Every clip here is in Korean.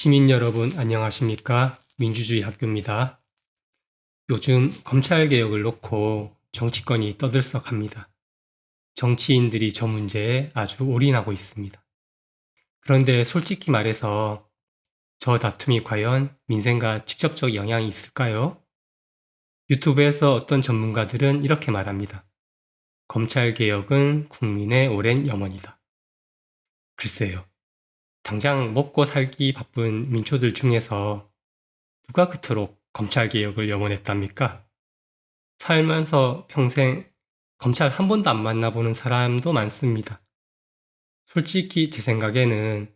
시민 여러분 안녕하십니까? 민주주의 학교입니다. 요즘 검찰개혁을 놓고 정치권이 떠들썩합니다. 정치인들이 저 문제에 아주 올인하고 있습니다. 그런데 솔직히 말해서 저 다툼이 과연 민생과 직접적 영향이 있을까요? 유튜브에서 어떤 전문가들은 이렇게 말합니다. 검찰개혁은 국민의 오랜 염원이다. 글쎄요. 당장 먹고 살기 바쁜 민초들 중에서 누가 그토록 검찰개혁을 염원했답니까? 살면서 평생 검찰 한 번도 안 만나보는 사람도 많습니다. 솔직히 제 생각에는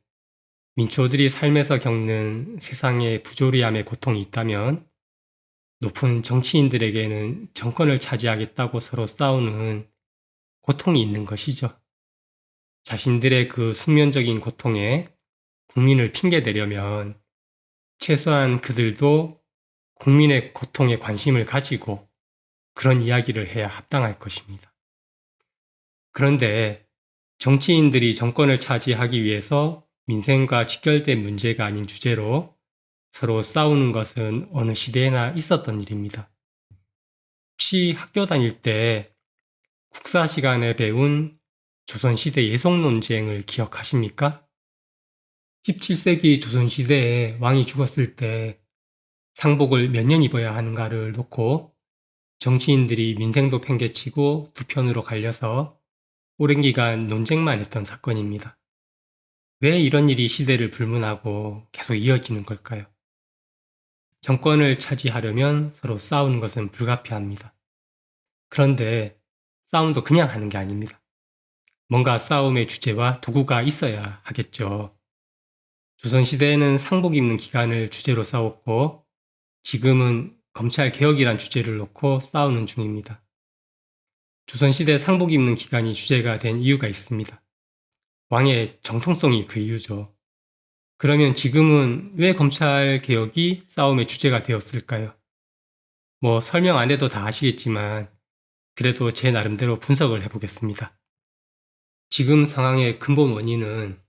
민초들이 삶에서 겪는 세상의 부조리함의 고통이 있다면 높은 정치인들에게는 정권을 차지하겠다고 서로 싸우는 고통이 있는 것이죠. 자신들의 그 숙면적인 고통에 국민을 핑계대려면 최소한 그들도 국민의 고통에 관심을 가지고 그런 이야기를 해야 합당할 것입니다. 그런데 정치인들이 정권을 차지하기 위해서 민생과 직결된 문제가 아닌 주제로 서로 싸우는 것은 어느 시대에나 있었던 일입니다. 혹시 학교 다닐 때 국사 시간에 배운 조선시대 예속 논쟁을 기억하십니까? 17세기 조선시대에 왕이 죽었을 때 상복을 몇 년 입어야 하는가를 놓고 정치인들이 민생도 팽개치고 두 편으로 갈려서 오랜 기간 논쟁만 했던 사건입니다. 왜 이런 일이 시대를 불문하고 계속 이어지는 걸까요? 정권을 차지하려면 서로 싸우는 것은 불가피합니다. 그런데 싸움도 그냥 하는 게 아닙니다. 뭔가 싸움의 주제와 도구가 있어야 하겠죠. 조선시대에는 상복 입는 기간을 주제로 싸웠고 지금은 검찰 개혁이란 주제를 놓고 싸우는 중입니다. 조선시대 상복 입는 기간이 주제가 된 이유가 있습니다. 왕의 정통성이 그 이유죠. 그러면 지금은 왜 검찰 개혁이 싸움의 주제가 되었을까요? 설명 안 해도 다 아시겠지만 그래도 제 나름대로 분석을 해보겠습니다. 지금 상황의 근본 원인은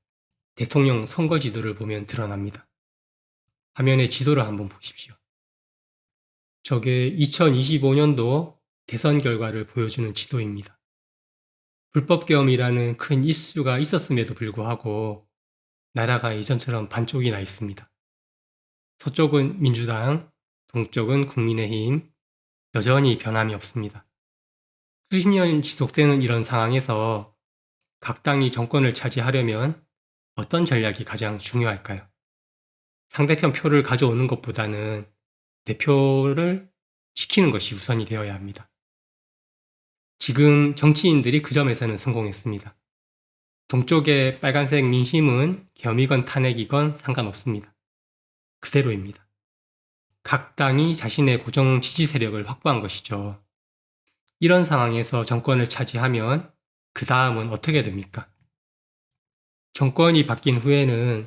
대통령 선거 지도를 보면 드러납니다. 화면의 지도를 한번 보십시오. 저게 2025년도 대선 결과를 보여주는 지도입니다. 불법계엄이라는 큰 이슈가 있었음에도 불구하고 나라가 예전처럼 반쪽이 나 있습니다. 서쪽은 민주당, 동쪽은 국민의힘, 여전히 변함이 없습니다. 수십 년 지속되는 이런 상황에서 각 당이 정권을 차지하려면 어떤 전략이 가장 중요할까요? 상대편 표를 가져오는 것보다는 대표를 지키는 것이 우선이 되어야 합니다. 지금 정치인들이 그 점에서는 성공했습니다. 동쪽의 빨간색 민심은 겸이건 탄핵이건 상관없습니다. 그대로입니다. 각 당이 자신의 고정 지지 세력을 확보한 것이죠. 이런 상황에서 정권을 차지하면 그 다음은 어떻게 됩니까? 정권이 바뀐 후에는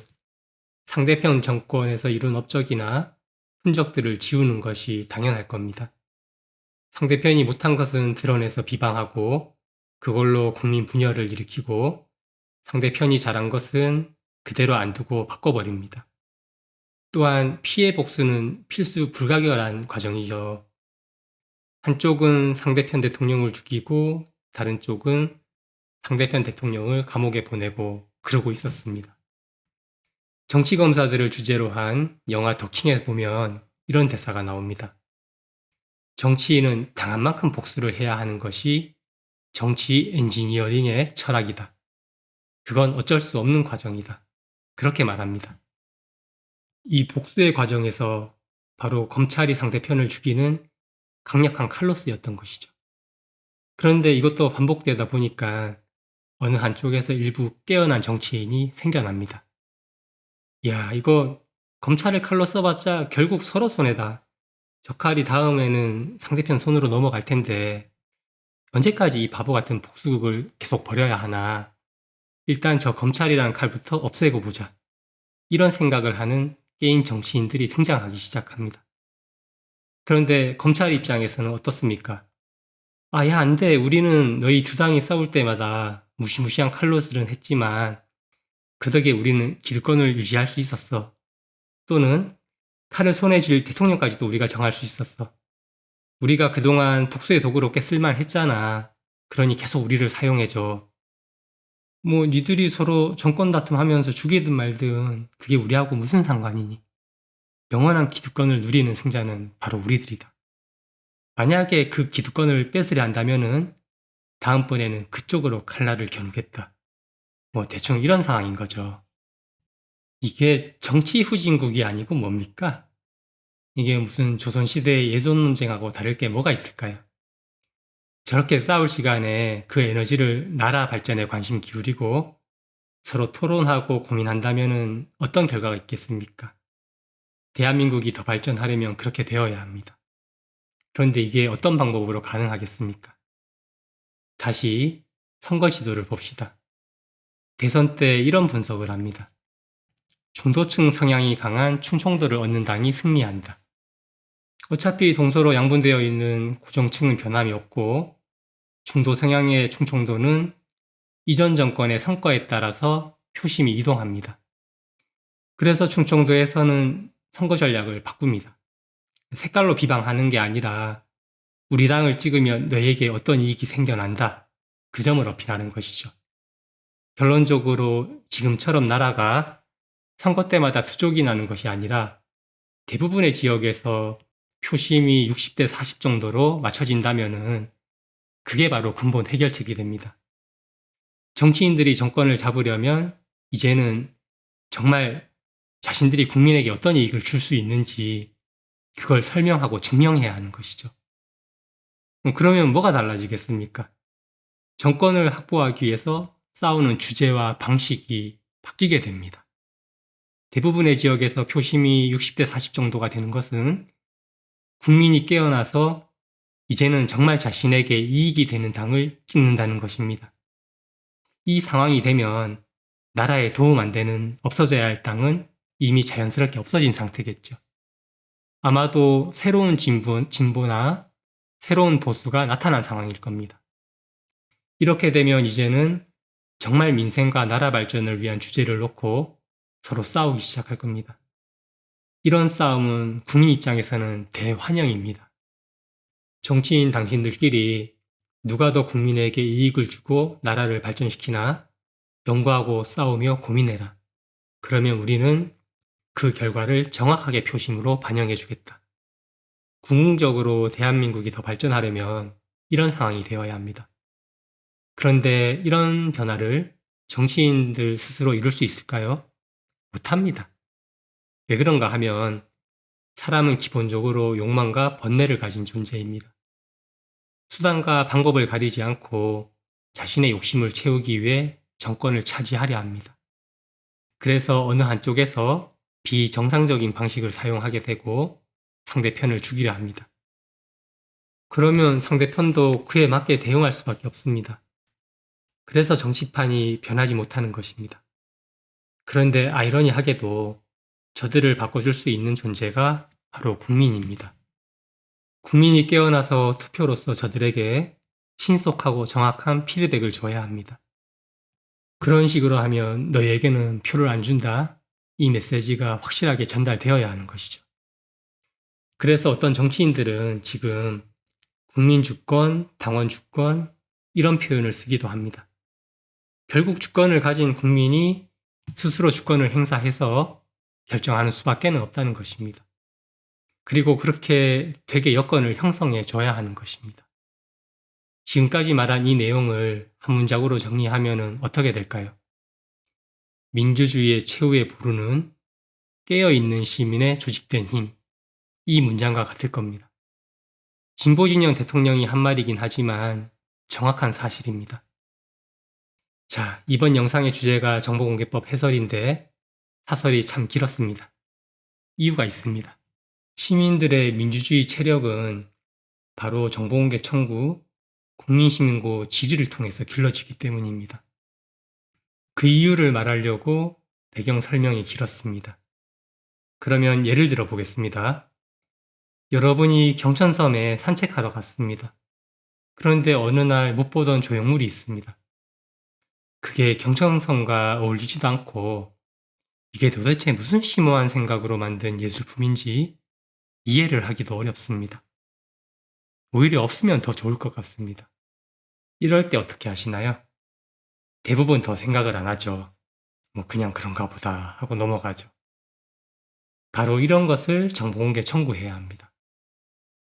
상대편 정권에서 이룬 업적이나 흔적들을 지우는 것이 당연할 겁니다. 상대편이 못한 것은 드러내서 비방하고 그걸로 국민 분열을 일으키고 상대편이 잘한 것은 그대로 안 두고 바꿔버립니다. 또한 피해 복수는 필수 불가결한 과정이죠. 한쪽은 상대편 대통령을 죽이고 다른 쪽은 상대편 대통령을 감옥에 보내고 그러고 있었습니다. 정치검사들을 주제로 한 영화 더킹에 보면 이런 대사가 나옵니다. 정치인은 당한 만큼 복수를 해야 하는 것이 정치 엔지니어링의 철학이다. 그건 어쩔 수 없는 과정이다. 그렇게 말합니다. 이 복수의 과정에서 바로 검찰이 상대편을 죽이는 강력한 칼로스였던 것이죠. 그런데 이것도 반복되다 보니까 어느 한쪽에서 일부 깨어난 정치인이 생겨납니다. 야, 이거 검찰을 칼로 써봤자 결국 서로 손해다. 저 칼이 다음에는 상대편 손으로 넘어갈 텐데 언제까지 이 바보 같은 복수극을 계속 벌여야 하나. 일단 저 검찰이란 칼부터 없애고 보자. 이런 생각을 하는 깨인 정치인들이 등장하기 시작합니다. 그런데 검찰 입장에서는 어떻습니까? 아, 야, 안 돼. 우리는 너희 두 당이 싸울 때마다 무시무시한 칼로스를 했지만 그 덕에 우리는 기득권을 유지할 수 있었어. 또는 칼을 손에 쥘 대통령까지도 우리가 정할 수 있었어. 우리가 그동안 복수의 도구로 꽤 쓸만했잖아. 그러니 계속 우리를 사용해줘. 뭐 니들이 서로 정권 다툼하면서 죽이든 말든 그게 우리하고 무슨 상관이니? 영원한 기득권을 누리는 승자는 바로 우리들이다. 만약에 그 기득권을 뺏으려 한다면은 다음번에는 그쪽으로 칼날을 겨누겠다. 뭐 대충 이런 상황인 거죠. 이게 정치 후진국이 아니고 뭡니까? 이게 무슨 조선시대의 예전 논쟁하고 다를 게 뭐가 있을까요? 저렇게 싸울 시간에 그 에너지를 나라 발전에 관심 기울이고 서로 토론하고 고민한다면은 어떤 결과가 있겠습니까? 대한민국이 더 발전하려면 그렇게 되어야 합니다. 그런데 이게 어떤 방법으로 가능하겠습니까? 다시 선거 지도를 봅시다. 대선 때 이런 분석을 합니다. 중도층 성향이 강한 충청도를 얻는 당이 승리한다. 어차피 동서로 양분되어 있는 고정층은 변함이 없고 중도 성향의 충청도는 이전 정권의 성과에 따라서 표심이 이동합니다. 그래서 충청도에서는 선거 전략을 바꿉니다. 색깔로 비방하는 게 아니라 우리 당을 찍으면 너에게 어떤 이익이 생겨난다. 그 점을 어필하는 것이죠. 결론적으로 지금처럼 나라가 선거 때마다 수족이 나는 것이 아니라 대부분의 지역에서 표심이 60대 40 정도로 맞춰진다면은 그게 바로 근본 해결책이 됩니다. 정치인들이 정권을 잡으려면 이제는 정말 자신들이 국민에게 어떤 이익을 줄 수 있는지 그걸 설명하고 증명해야 하는 것이죠. 그러면 뭐가 달라지겠습니까? 정권을 확보하기 위해서 싸우는 주제와 방식이 바뀌게 됩니다. 대부분의 지역에서 표심이 60대 40 정도가 되는 것은 국민이 깨어나서 이제는 정말 자신에게 이익이 되는 당을 찍는다는 것입니다. 이 상황이 되면 나라에 도움 안 되는 없어져야 할 당은 이미 자연스럽게 없어진 상태겠죠. 아마도 새로운 진보나 새로운 보수가 나타난 상황일 겁니다. 이렇게 되면 이제는 정말 민생과 나라 발전을 위한 주제를 놓고 서로 싸우기 시작할 겁니다. 이런 싸움은 국민 입장에서는 대환영입니다. 정치인 당신들끼리 누가 더 국민에게 이익을 주고 나라를 발전시키나 연구하고 싸우며 고민해라. 그러면 우리는 그 결과를 정확하게 표심으로 반영해 주겠다. 궁극적으로 대한민국이 더 발전하려면 이런 상황이 되어야 합니다. 그런데 이런 변화를 정치인들 스스로 이룰 수 있을까요? 못합니다. 왜 그런가 하면 사람은 기본적으로 욕망과 번뇌를 가진 존재입니다. 수단과 방법을 가리지 않고 자신의 욕심을 채우기 위해 정권을 차지하려 합니다. 그래서 어느 한쪽에서 비정상적인 방식을 사용하게 되고 상대편을 죽이려 합니다. 그러면 상대편도 그에 맞게 대응할 수밖에 없습니다. 그래서 정치판이 변하지 못하는 것입니다. 그런데 아이러니하게도 저들을 바꿔줄 수 있는 존재가 바로 국민입니다. 국민이 깨어나서 투표로서 저들에게 신속하고 정확한 피드백을 줘야 합니다. 그런 식으로 하면 너희에게는 표를 안 준다. 이 메시지가 확실하게 전달되어야 하는 것이죠. 그래서 어떤 정치인들은 지금 국민 주권, 당원 주권 이런 표현을 쓰기도 합니다. 결국 주권을 가진 국민이 스스로 주권을 행사해서 결정하는 수밖에 없다는 것입니다. 그리고 그렇게 되게 여건을 형성해 줘야 하는 것입니다. 지금까지 말한 이 내용을 한 문장으로 정리하면 어떻게 될까요? 민주주의의 최후의 보루는 깨어있는 시민의 조직된 힘. 이 문장과 같을 겁니다. 진보진영 대통령이 한 말이긴 하지만 정확한 사실입니다. 자, 이번 영상의 주제가 정보공개법 해설인데 사설이 참 길었습니다. 이유가 있습니다. 시민들의 민주주의 체력은 바로 정보공개 청구, 국민시민고 질의를 통해서 길러지기 때문입니다. 그 이유를 말하려고 배경 설명이 길었습니다. 그러면 예를 들어 보겠습니다. 여러분이 경천섬에 산책하러 갔습니다. 그런데 어느 날 못 보던 조형물이 있습니다. 그게 경천섬과 어울리지도 않고 이게 도대체 무슨 심오한 생각으로 만든 예술품인지 이해를 하기도 어렵습니다. 오히려 없으면 더 좋을 것 같습니다. 이럴 때 어떻게 하시나요? 대부분 더 생각을 안 하죠. 뭐 그냥 그런가 보다 하고 넘어가죠. 바로 이런 것을 정보공개 청구해야 합니다.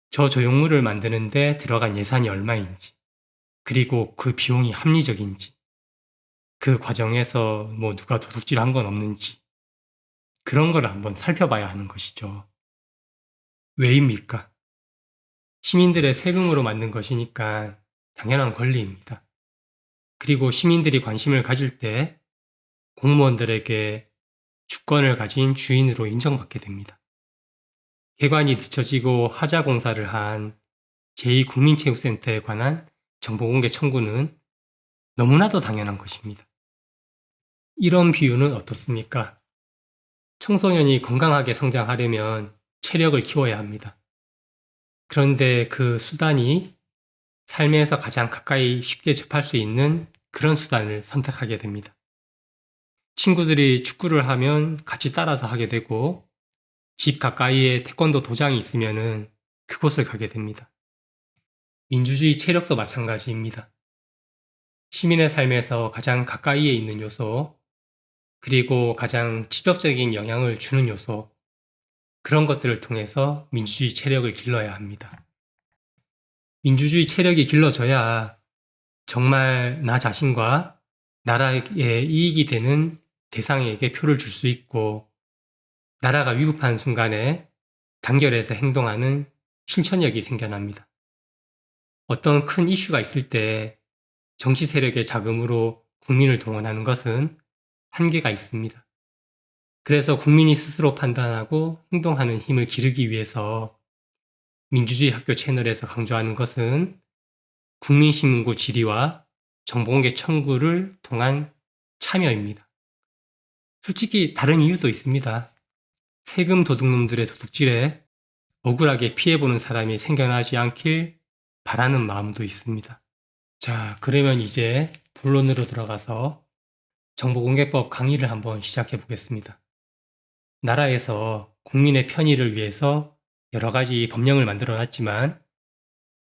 저 조형물을 만드는데 들어간 예산이 얼마인지, 그리고 그 비용이 합리적인지, 그 과정에서 뭐 누가 도둑질한 건 없는지, 그런 걸 한번 살펴봐야 하는 것이죠. 왜입니까? 시민들의 세금으로 만든 것이니까 당연한 권리입니다. 그리고 시민들이 관심을 가질 때 공무원들에게 주권을 가진 주인으로 인정받게 됩니다. 개관이 늦춰지고 하자 공사를 한 제2국민체육센터에 관한 정보공개 청구는 너무나도 당연한 것입니다. 이런 비유는 어떻습니까? 청소년이 건강하게 성장하려면 체력을 키워야 합니다. 그런데 그 수단이 삶에서 가장 가까이 쉽게 접할 수 있는 그런 수단을 선택하게 됩니다. 친구들이 축구를 하면 같이 따라서 하게 되고, 집 가까이에 태권도 도장이 있으면은 그곳을 가게 됩니다. 민주주의 체력도 마찬가지입니다. 시민의 삶에서 가장 가까이에 있는 요소, 그리고 가장 직접적인 영향을 주는 요소, 그런 것들을 통해서 민주주의 체력을 길러야 합니다. 민주주의 체력이 길러져야 정말 나 자신과 나라에 이익이 되는 대상에게 표를 줄 수 있고, 나라가 위급한 순간에 단결해서 행동하는 실천력이 생겨납니다. 어떤 큰 이슈가 있을 때 정치 세력의 자금으로 국민을 동원하는 것은 한계가 있습니다. 그래서 국민이 스스로 판단하고 행동하는 힘을 기르기 위해서 민주주의 학교 채널에서 강조하는 것은 국민신문고 질의와 정보공개 청구를 통한 참여입니다. 솔직히 다른 이유도 있습니다. 세금 도둑놈들의 도둑질에 억울하게 피해보는 사람이 생겨나지 않길 바라는 마음도 있습니다. 자, 그러면 이제 본론으로 들어가서 정보공개법 강의를 한번 시작해 보겠습니다. 나라에서 국민의 편의를 위해서 여러 가지 법령을 만들어 놨지만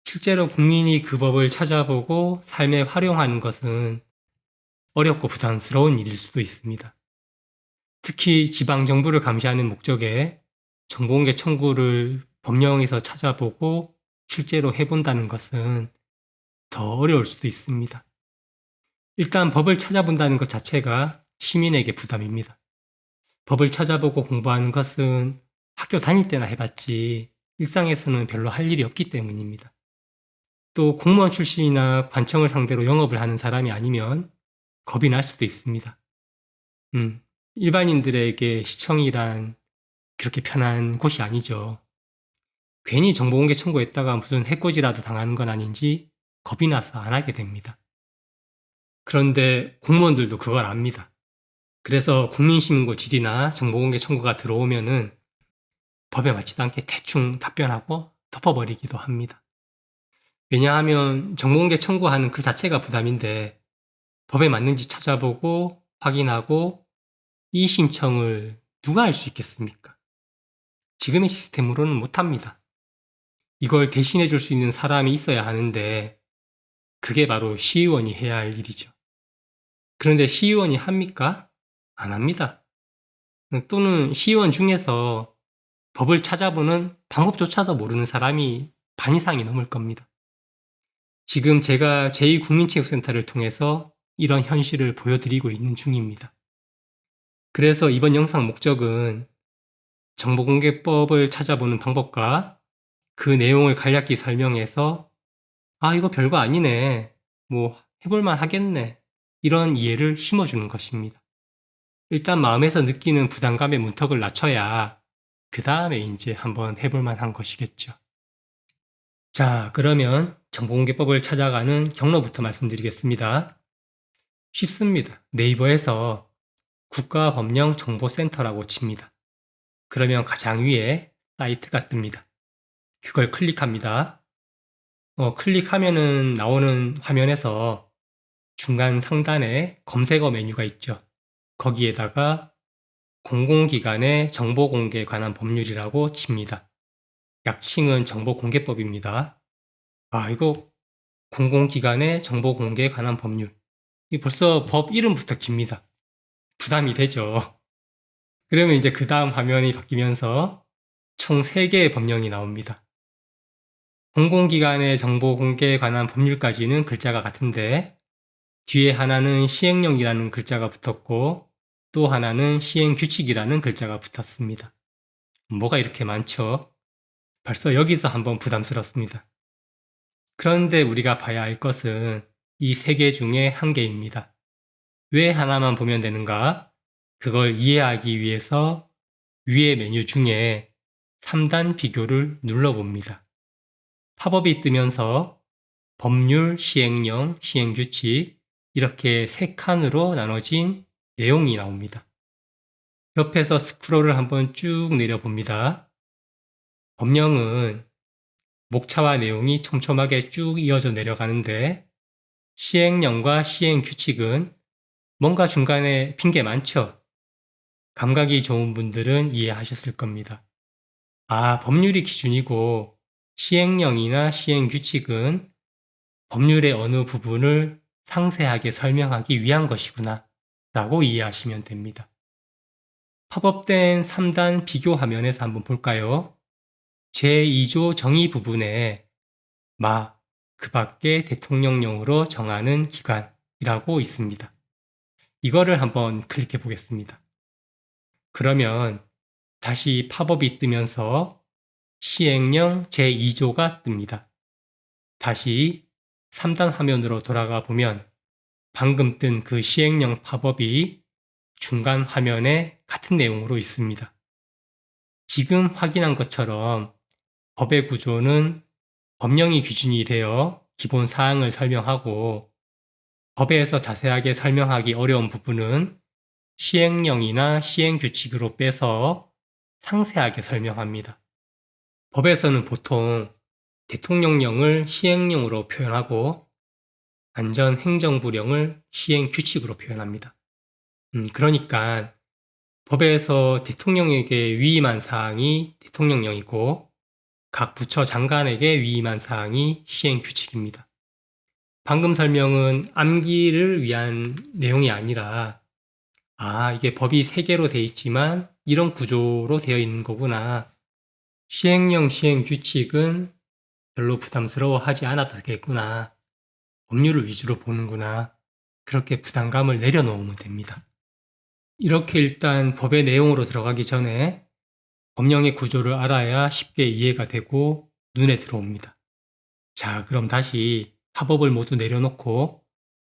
실제로 국민이 그 법을 찾아보고 삶에 활용하는 것은 어렵고 부담스러운 일일 수도 있습니다. 특히 지방정부를 감시하는 목적에 정보공개 청구를 법령에서 찾아보고 실제로 해본다는 것은 더 어려울 수도 있습니다. 일단 법을 찾아본다는 것 자체가 시민에게 부담입니다. 법을 찾아보고 공부하는 것은 학교 다닐 때나 해봤지 일상에서는 별로 할 일이 없기 때문입니다. 또 공무원 출신이나 관청을 상대로 영업을 하는 사람이 아니면 겁이 날 수도 있습니다. 일반인들에게 시청이란 그렇게 편한 곳이 아니죠. 괜히 정보공개 청구했다가 무슨 해코지라도 당하는 건 아닌지 겁이 나서 안 하게 됩니다. 그런데 공무원들도 그걸 압니다. 그래서 국민신문고 질의나 정보공개 청구가 들어오면은 법에 맞지도 않게 대충 답변하고 덮어버리기도 합니다. 왜냐하면 정보공개 청구하는 그 자체가 부담인데 법에 맞는지 찾아보고 확인하고 이 신청을 누가 할 수 있겠습니까? 지금의 시스템으로는 못합니다. 이걸 대신해 줄 수 있는 사람이 있어야 하는데 그게 바로 시의원이 해야 할 일이죠. 그런데 시의원이 합니까? 안 합니다. 또는 시의원 중에서 법을 찾아보는 방법조차도 모르는 사람이 반 이상이 넘을 겁니다. 지금 제가 제2국민체육센터를 통해서 이런 현실을 보여드리고 있는 중입니다. 그래서 이번 영상 목적은 정보공개법을 찾아보는 방법과 그 내용을 간략히 설명해서 이거 별거 아니네, 뭐 해볼만 하겠네, 이런 이해를 심어주는 것입니다. 일단 마음에서 느끼는 부담감의 문턱을 낮춰야 그 다음에 이제 한번 해볼만 한 것이겠죠. 자, 그러면 정보공개법을 찾아가는 경로부터 말씀드리겠습니다. 쉽습니다. 네이버에서 국가법령정보센터라고 칩니다. 그러면 가장 위에 사이트가 뜹니다. 그걸 클릭합니다. 클릭하면은 나오는 화면에서 중간 상단에 검색어 메뉴가 있죠. 거기에다가 공공기관의 정보공개에 관한 법률이라고 칩니다. 약칭은 정보공개법입니다. 이거 공공기관의 정보공개에 관한 법률. 벌써 법 이름부터 깁니다. 부담이 되죠. 그러면 이제 그 다음 화면이 바뀌면서 총 3개의 법령이 나옵니다. 공공기관의 정보공개에 관한 법률까지는 글자가 같은데 뒤에 하나는 시행령이라는 글자가 붙었고 또 하나는 시행규칙이라는 글자가 붙었습니다. 뭐가 이렇게 많죠? 벌써 여기서 한번 부담스럽습니다. 그런데 우리가 봐야 할 것은 이 3개 중에 한 개입니다. 왜 하나만 보면 되는가? 그걸 이해하기 위해서 위의 메뉴 중에 3단 비교를 눌러봅니다. 팝업이 뜨면서 법률, 시행령, 시행규칙 이렇게 3칸으로 나눠진 내용이 나옵니다. 옆에서 스크롤을 한번 쭉 내려봅니다. 법령은 목차와 내용이 촘촘하게 쭉 이어져 내려가는데 시행령과 시행규칙은 뭔가 중간에 빈 게 많죠? 감각이 좋은 분들은 이해하셨을 겁니다. 법률이 기준이고 시행령이나 시행규칙은 법률의 어느 부분을 상세하게 설명하기 위한 것이구나 라고 이해하시면 됩니다. 팝업된 3단 비교 화면에서 한번 볼까요? 제2조 정의 부분에 그 밖에 대통령령으로 정하는 기관이라고 있습니다. 이거를 한번 클릭해 보겠습니다. 그러면 다시 팝업이 뜨면서 시행령 제2조가 뜹니다. 다시 3단 화면으로 돌아가 보면 방금 뜬 그 시행령 팝업이 중간 화면에 같은 내용으로 있습니다. 지금 확인한 것처럼 법의 구조는 법령이 기준이 되어 기본 사항을 설명하고 법에서 자세하게 설명하기 어려운 부분은 시행령이나 시행규칙으로 빼서 상세하게 설명합니다. 법에서는 보통 대통령령을 시행령으로 표현하고 안전행정부령을 시행규칙으로 표현합니다. 그러니까 법에서 대통령에게 위임한 사항이 대통령령이고 각 부처 장관에게 위임한 사항이 시행규칙입니다. 방금 설명은 암기를 위한 내용이 아니라 이게 법이 3개로 되어 있지만 이런 구조로 되어 있는 거구나. 시행령, 시행규칙은 별로 부담스러워하지 않아도 되겠구나. 법률을 위주로 보는구나. 그렇게 부담감을 내려놓으면 됩니다. 이렇게 일단 법의 내용으로 들어가기 전에 법령의 구조를 알아야 쉽게 이해가 되고 눈에 들어옵니다. 자, 그럼 다시 팝업을 모두 내려놓고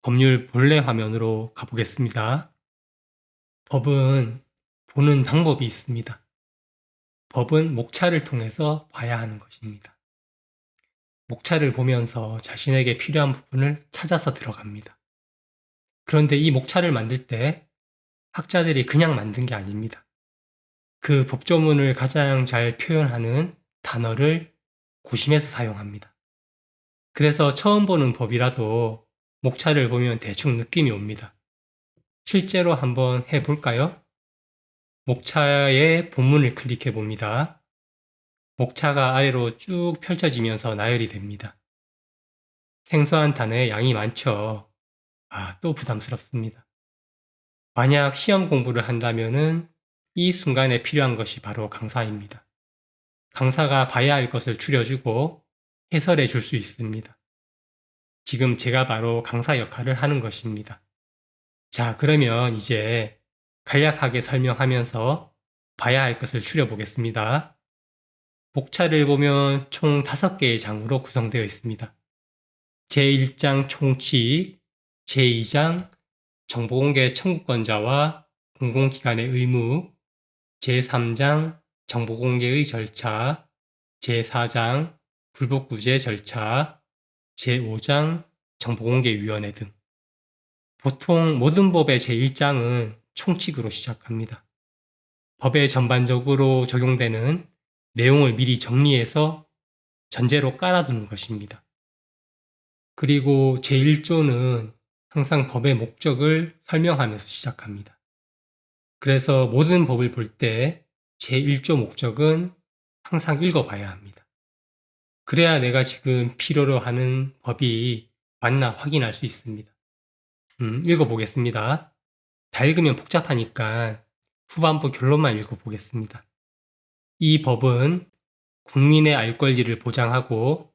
법률 본래 화면으로 가보겠습니다. 법은 보는 방법이 있습니다. 법은 목차를 통해서 봐야 하는 것입니다. 목차를 보면서 자신에게 필요한 부분을 찾아서 들어갑니다. 그런데 이 목차를 만들 때 학자들이 그냥 만든 게 아닙니다. 그 법조문을 가장 잘 표현하는 단어를 고심해서 사용합니다. 그래서 처음 보는 법이라도 목차를 보면 대충 느낌이 옵니다. 실제로 한번 해볼까요? 목차의 본문을 클릭해 봅니다. 목차가 아래로 쭉 펼쳐지면서 나열이 됩니다. 생소한 단어의 양이 많죠. 또 부담스럽습니다. 만약 시험 공부를 한다면은 이 순간에 필요한 것이 바로 강사입니다. 강사가 봐야 할 것을 추려주고 해설해 줄 수 있습니다. 지금 제가 바로 강사 역할을 하는 것입니다. 자, 그러면 이제 간략하게 설명하면서 봐야 할 것을 추려보겠습니다. 목차를 보면 총 5개의 장으로 구성되어 있습니다. 제1장 총칙, 제2장 정보공개 청구권자와 공공기관의 의무, 제3장 정보공개의 절차, 제4장 불복구제 절차, 제5장 정보공개위원회 등. 보통 모든 법의 제1장은 총칙으로 시작합니다. 법에 전반적으로 적용되는 내용을 미리 정리해서 전제로 깔아두는 것입니다. 그리고 제1조는 항상 법의 목적을 설명하면서 시작합니다. 그래서 모든 법을 볼 때 제1조 목적은 항상 읽어봐야 합니다. 그래야 내가 지금 필요로 하는 법이 맞나 확인할 수 있습니다. 읽어보겠습니다. 다 읽으면 복잡하니까 후반부 결론만 읽어보겠습니다. 이 법은 국민의 알 권리를 보장하고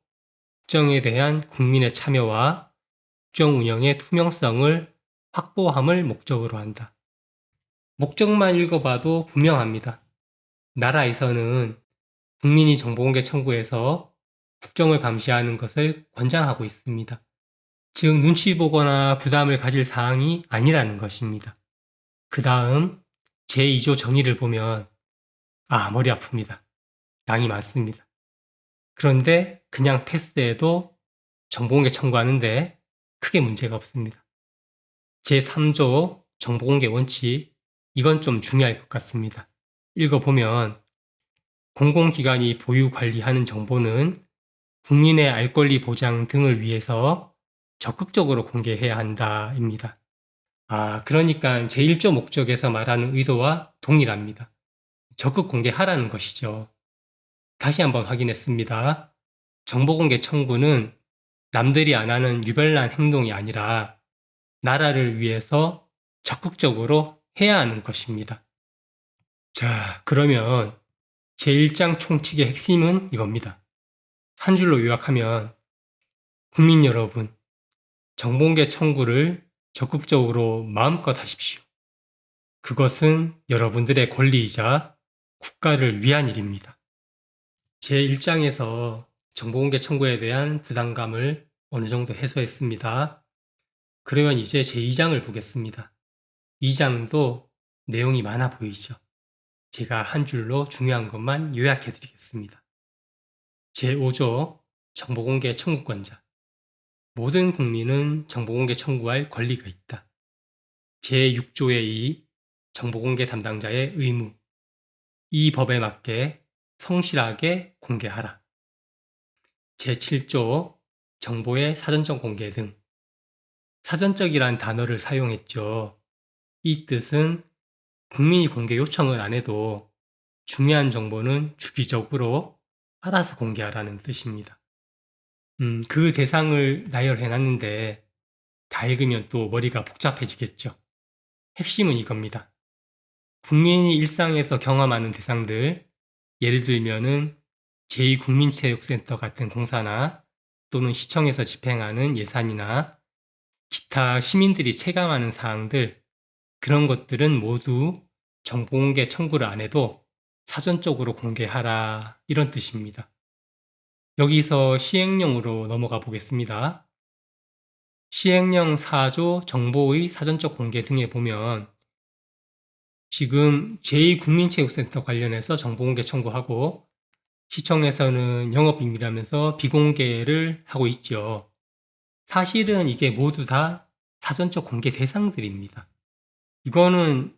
국정에 대한 국민의 참여와 국정 운영의 투명성을 확보함을 목적으로 한다. 목적만 읽어봐도 분명합니다. 나라에서는 국민이 정보공개 청구에서 국정을 감시하는 것을 권장하고 있습니다. 즉 눈치 보거나 부담을 가질 사항이 아니라는 것입니다. 그 다음 제2조 정의를 보면 머리 아픕니다. 양이 많습니다. 그런데 그냥 패스해도 정보공개 청구하는데 크게 문제가 없습니다. 제3조 정보공개 원칙, 이건 좀 중요할 것 같습니다. 읽어보면 공공기관이 보유 관리하는 정보는 국민의 알 권리 보장 등을 위해서 적극적으로 공개해야 한다입니다. 그러니까 제1조 목적에서 말하는 의도와 동일합니다. 적극 공개하라는 것이죠. 다시 한번 확인했습니다. 정보공개 청구는 남들이 안 하는 유별난 행동이 아니라 나라를 위해서 적극적으로 해야 하는 것입니다. 자, 그러면 제1장 총칙의 핵심은 이겁니다. 한 줄로 요약하면 국민 여러분, 정보공개 청구를 적극적으로 마음껏 하십시오. 그것은 여러분들의 권리이자 국가를 위한 일입니다. 제1장에서 정보공개 청구에 대한 부담감을 어느 정도 해소했습니다. 그러면 이제 제2장을 보겠습니다. 2장도 내용이 많아 보이죠? 제가 한 줄로 중요한 것만 요약해 드리겠습니다. 제5조 정보공개 청구권자. 모든 국민은 정보공개 청구할 권리가 있다. 제6조의 2 정보공개 담당자의 의무. 이 법에 맞게 성실하게 공개하라. 제7조 정보의 사전적 공개 등. 사전적이란 단어를 사용했죠. 이 뜻은 국민이 공개 요청을 안 해도 중요한 정보는 주기적으로 알아서 공개하라는 뜻입니다. 그 대상을 나열해 놨는데 다 읽으면 또 머리가 복잡해지겠죠. 핵심은 이겁니다. 국민이 일상에서 경험하는 대상들, 예를 들면은 제2국민체육센터 같은 공사나 또는 시청에서 집행하는 예산이나 기타 시민들이 체감하는 사항들, 그런 것들은 모두 정보공개 청구를 안 해도 사전적으로 공개하라, 이런 뜻입니다. 여기서 시행령으로 넘어가 보겠습니다. 시행령 4조 정보의 사전적 공개 등에 보면 지금 제2국민체육센터 관련해서 정보공개 청구하고 시청에서는 영업비밀하면서 비공개를 하고 있죠. 사실은 이게 모두 다 사전적 공개 대상들입니다. 이거는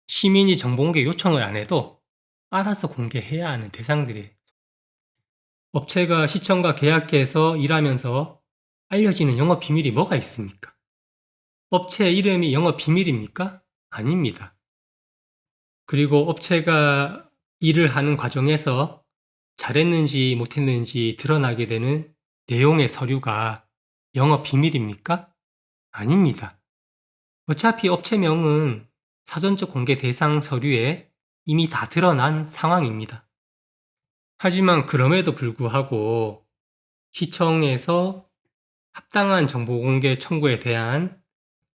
시민이 정보공개 요청을 안 해도 알아서 공개해야 하는 대상들이에요. 업체가 시청과 계약해서 일하면서 알려지는 영업비밀이 뭐가 있습니까? 업체 이름이 영업비밀입니까? 아닙니다. 그리고 업체가 일을 하는 과정에서 잘했는지 못했는지 드러나게 되는 내용의 서류가 영업비밀입니까? 아닙니다. 어차피 업체명은 사전적 공개 대상 서류에 이미 다 드러난 상황입니다. 하지만 그럼에도 불구하고 시청에서 합당한 정보 공개 청구에 대한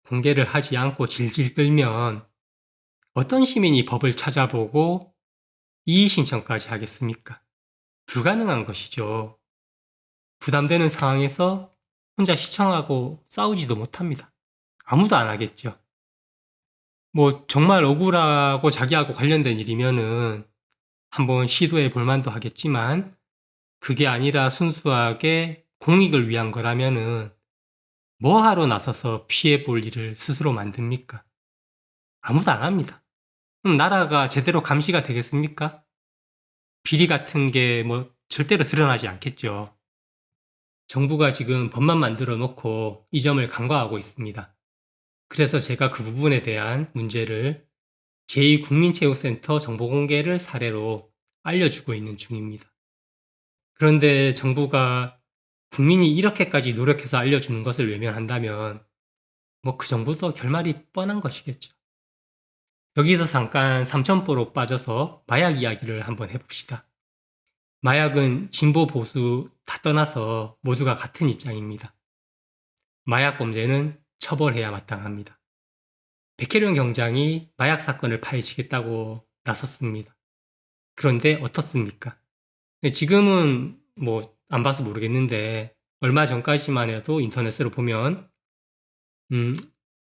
공개를 하지 않고 질질 끌면 어떤 시민이 법을 찾아보고 이의 신청까지 하겠습니까? 불가능한 것이죠. 부담되는 상황에서 혼자 시청하고 싸우지도 못합니다. 아무도 안 하겠죠. 정말 억울하고 자기하고 관련된 일이면은 한번 시도해 볼 만도 하겠지만 그게 아니라 순수하게 공익을 위한 거라면은 뭐하러 나서서 피해 볼 일을 스스로 만듭니까? 아무도 안 합니다. 그럼 나라가 제대로 감시가 되겠습니까? 비리 같은 게 절대로 드러나지 않겠죠. 정부가 지금 법만 만들어 놓고 이 점을 간과하고 있습니다. 그래서 제가 그 부분에 대한 문제를 제2국민체육센터 정보공개를 사례로 알려주고 있는 중입니다. 그런데 정부가 국민이 이렇게까지 노력해서 알려주는 것을 외면한다면 그 정부도 결말이 뻔한 것이겠죠. 여기서 잠깐 삼천포로 빠져서 마약 이야기를 한번 해봅시다. 마약은 진보 보수 다 떠나서 모두가 같은 입장입니다. 마약 범죄는 처벌해야 마땅합니다. 백혜련 경장이 마약 사건을 파헤치겠다고 나섰습니다. 그런데 어떻습니까? 지금은 안 봐서 모르겠는데 얼마 전까지만 해도 인터넷으로 보면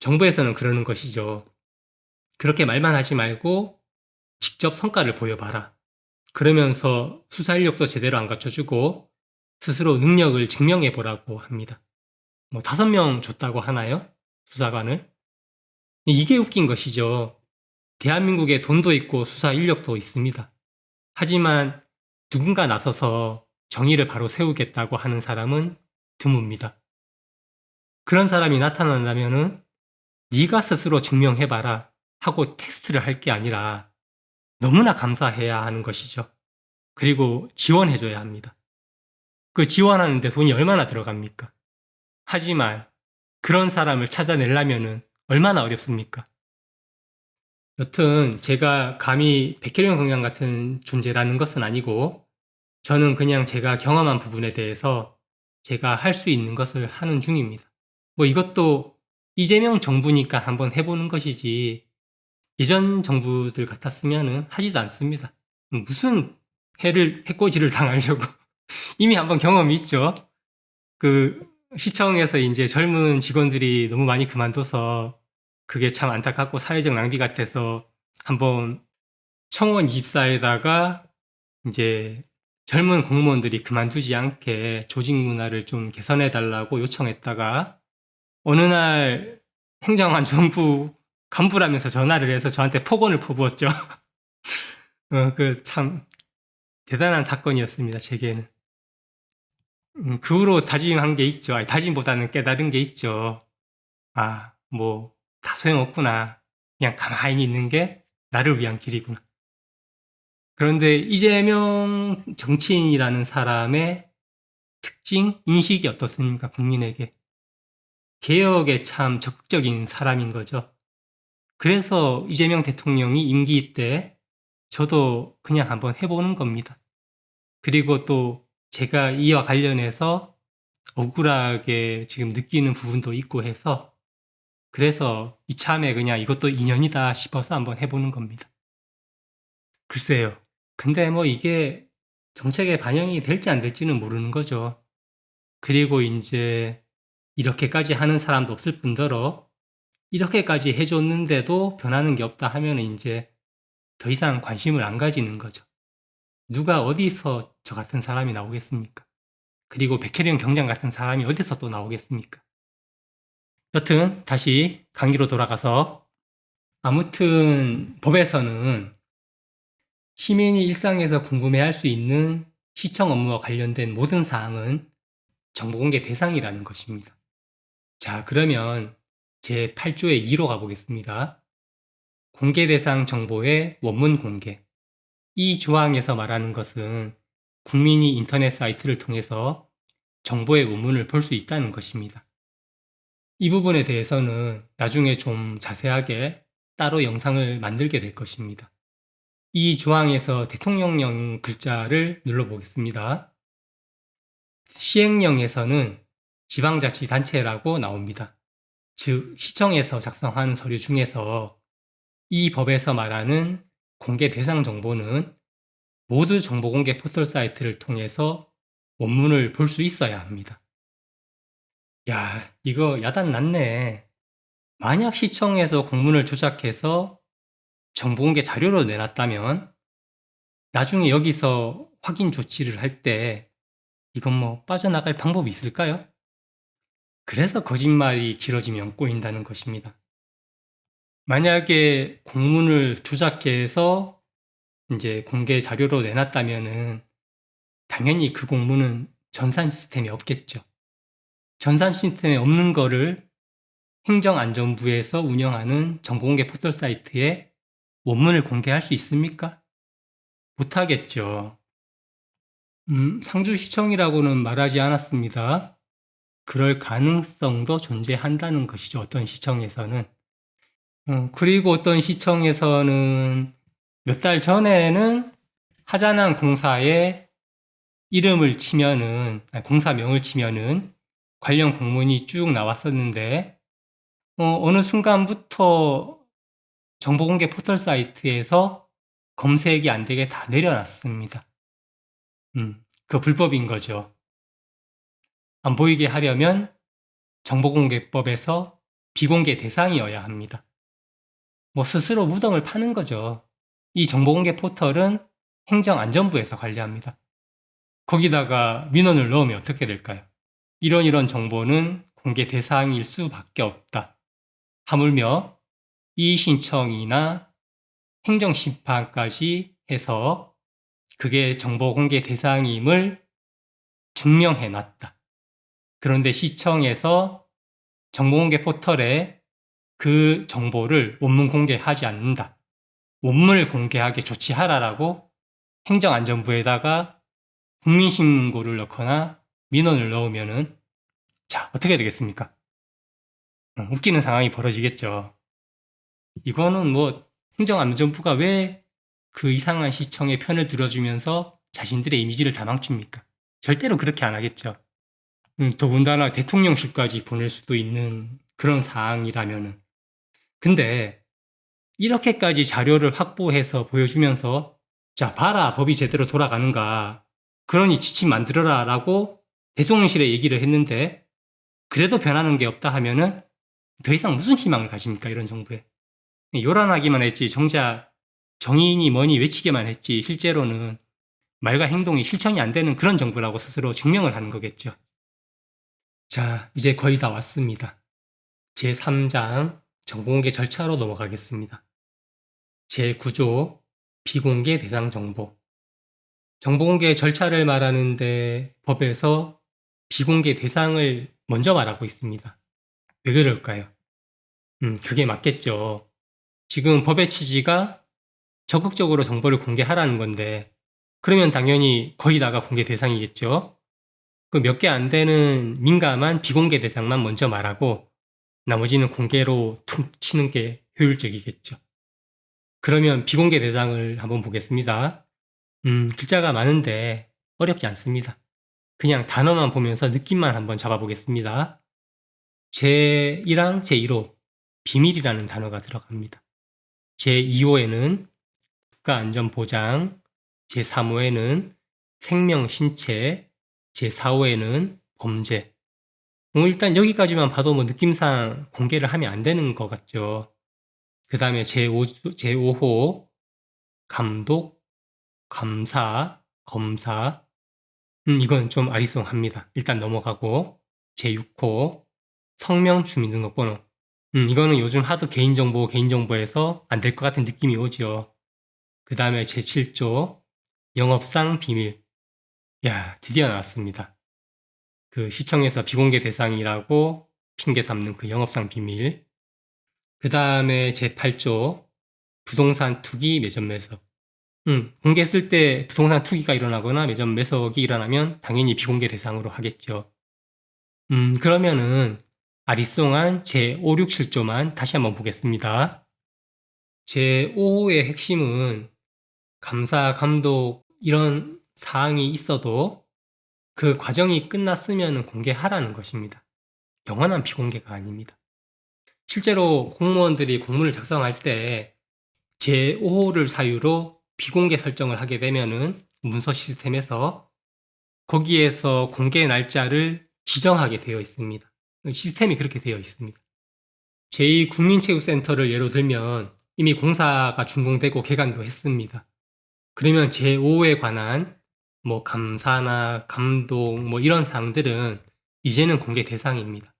정부에서는 그러는 것이죠. 그렇게 말만 하지 말고 직접 성과를 보여봐라. 그러면서 수사 인력도 제대로 안 갖춰주고 스스로 능력을 증명해보라고 합니다. 5명 줬다고 하나요? 수사관을? 이게 웃긴 것이죠. 대한민국에 돈도 있고 수사 인력도 있습니다. 하지만 누군가 나서서 정의를 바로 세우겠다고 하는 사람은 드뭅니다. 그런 사람이 나타난다면은 네가 스스로 증명해봐라 하고 테스트를 할 게 아니라 너무나 감사해야 하는 것이죠. 그리고 지원해줘야 합니다. 그 지원하는데 돈이 얼마나 들어갑니까? 하지만 그런 사람을 찾아내려면은 얼마나 어렵습니까? 여튼 제가 감히 백혜련 경장 같은 존재라는 것은 아니고 저는 그냥 제가 경험한 부분에 대해서 제가 할 수 있는 것을 하는 중입니다. 이것도 이재명 정부니까 한번 해보는 것이지 예전 정부들 같았으면 하지도 않습니다. 무슨 해코지를 당하려고 이미 한번 경험이 있죠. 그 시청에서 이제 젊은 직원들이 너무 많이 그만둬서 그게 참 안타깝고 사회적 낭비 같아서 한번 청원 24에다가 이제 젊은 공무원들이 그만두지 않게 조직 문화를 좀 개선해 달라고 요청했다가 어느 날 행정안전부 간부라면서 전화를 해서 저한테 폭언을 퍼부었죠. 그 참 대단한 사건이었습니다, 제게는. 그 후로 다짐한 게 있죠. 아니, 다짐보다는 깨달은 게 있죠. 다 소용없구나. 그냥 가만히 있는 게 나를 위한 길이구나. 그런데 이재명 정치인이라는 사람의 특징, 인식이 어떻습니까? 국민에게. 개혁에 참 적극적인 사람인 거죠. 그래서 이재명 대통령이 임기 때 저도 그냥 한번 해보는 겁니다. 그리고 또 제가 이와 관련해서 억울하게 지금 느끼는 부분도 있고 해서 그래서 이참에 그냥 이것도 인연이다 싶어서 한번 해보는 겁니다. 글쎄요. 근데 이게 정책에 반영이 될지 안 될지는 모르는 거죠. 그리고 이제 이렇게까지 하는 사람도 없을 뿐더러 이렇게까지 해줬는데도 변하는 게 없다 하면 이제 더 이상 관심을 안 가지는 거죠. 누가 어디서 저 같은 사람이 나오겠습니까? 그리고 백혜련 경장 같은 사람이 어디서 또 나오겠습니까? 여튼 다시 강의로 돌아가서 아무튼 법에서는 시민이 일상에서 궁금해할 수 있는 시청 업무와 관련된 모든 사항은 정보공개 대상이라는 것입니다. 자, 그러면 제8조의 2로 가보겠습니다. 공개 대상 정보의 원문 공개. 이 조항에서 말하는 것은 국민이 인터넷 사이트를 통해서 정보의 원문을 볼 수 있다는 것입니다. 이 부분에 대해서는 나중에 좀 자세하게 따로 영상을 만들게 될 것입니다. 이 조항에서 대통령령 글자를 눌러보겠습니다. 시행령에서는 지방자치단체라고 나옵니다. 즉, 시청에서 작성한 서류 중에서 이 법에서 말하는 공개 대상 정보는 모두 정보공개 포털 사이트를 통해서 원문을 볼 수 있어야 합니다. 야, 이거 야단 났네. 만약 시청에서 공문을 조작해서 정보공개 자료로 내놨다면 나중에 여기서 확인 조치를 할 때 이건 빠져나갈 방법이 있을까요? 그래서 거짓말이 길어지면 꼬인다는 것입니다. 만약에 공문을 조작해서 이제 공개 자료로 내놨다면은 당연히 그 공문은 전산 시스템에 없겠죠. 전산 시스템에 없는 거를 행정안전부에서 운영하는 정보공개 포털 사이트에 원문을 공개할 수 있습니까? 못하겠죠. 상주시청이라고는 말하지 않았습니다. 그럴 가능성도 존재한다는 것이죠. 어떤 시청에서는. 그리고 어떤 시청에서는 몇 달 전에는 하자난 공사에 이름을 치면은, 공사명을 치면은 관련 공문이 쭉 나왔었는데, 어느 순간부터 정보공개 포털 사이트에서 검색이 안 되게 다 내려놨습니다. 그거 불법인 거죠. 안 보이게 하려면 정보공개법에서 비공개 대상이어야 합니다. 뭐 스스로 무덤을 파는 거죠. 이 정보공개 포털은 행정안전부에서 관리합니다. 거기다가 민원을 넣으면 어떻게 될까요? 이런 정보는 공개 대상일 수밖에 없다. 하물며 이의신청이나 행정심판까지 해서 그게 정보공개 대상임을 증명해놨다. 그런데 시청에서 정보공개 포털에 그 정보를 원문 공개하지 않는다. 원문을 공개하게 조치하라라고 행정안전부에다가 국민신고를 넣거나 민원을 넣으면은 자, 어떻게 되겠습니까? 웃기는 상황이 벌어지겠죠. 이거는 뭐 행정안전부가 왜 그 이상한 시청의 편을 들어주면서 자신들의 이미지를 다 망칩니까? 절대로 그렇게 안 하겠죠. 더군다나 대통령실까지 보낼 수도 있는 그런 사항이라면은. 근데 이렇게까지 자료를 확보해서 보여주면서 자, 봐라, 법이 제대로 돌아가는가. 그러니 지침 만들어라 라고 대통령실에 얘기를 했는데 그래도 변하는 게 없다 하면은 더 이상 무슨 희망을 가집니까? 이런 정부에. 요란하기만 했지 정작 정의인이 뭐니 외치기만 했지 실제로는 말과 행동이 실천이 안 되는 그런 정부라고 스스로 증명을 하는 거겠죠. 자, 이제 거의 다 왔습니다. 제3장 정보공개 절차로 넘어가겠습니다. 제9조 비공개 대상 정보. 정보공개 절차를 말하는데 법에서 비공개 대상을 먼저 말하고 있습니다. 왜 그럴까요? 그게 맞겠죠. 지금 법의 취지가 적극적으로 정보를 공개하라는 건데 그러면 당연히 거의 다가 공개 대상이겠죠. 그 몇 개 안 되는 민감한 비공개 대상만 먼저 말하고 나머지는 공개로 툭 치는 게 효율적이겠죠. 그러면 비공개 대상을 한번 보겠습니다. 글자가 많은데 어렵지 않습니다. 그냥 단어만 보면서 느낌만 한번 잡아보겠습니다. 제1항, 제1호 비밀이라는 단어가 들어갑니다. 제2호에는 국가안전보장, 제3호에는 생명, 신체, 제4호에는 범죄. 일단 여기까지만 봐도 뭐 느낌상 공개를 하면 안 되는 것 같죠. 그 다음에 제5호 감독, 감사, 검사. 이건 좀 아리송합니다. 일단 넘어가고 제6호 성명, 주민등록번호. 이거는 요즘 하도 개인정보에서 안 될 것 같은 느낌이 오죠. 그 다음에 제7조 영업상 비밀. 야, 드디어 나왔습니다. 그 시청에서 비공개 대상이라고 핑계 삼는 그 영업상 비밀. 그 다음에 제8조 부동산 투기 매점 매석. 공개했을 때 부동산 투기가 일어나거나 매점 매석이 일어나면 당연히 비공개 대상으로 하겠죠. 그러면은 아리송한 제5, 6, 7조만 다시 한번 보겠습니다. 제5호의 핵심은 감사, 감독 이런 사항이 있어도 그 과정이 끝났으면 공개하라는 것입니다. 영원한 비공개가 아닙니다. 실제로 공무원들이 공문을 작성할 때 제5호를 사유로 비공개 설정을 하게 되면은 문서 시스템에서 거기에서 공개 날짜를 지정하게 되어 있습니다. 시스템이 그렇게 되어 있습니다. 제2국민체육센터를 예로 들면 이미 공사가 준공되고 개관도 했습니다. 그러면 제5호에 관한 뭐 감사나 감독 뭐 이런 사항들은 이제는 공개 대상입니다.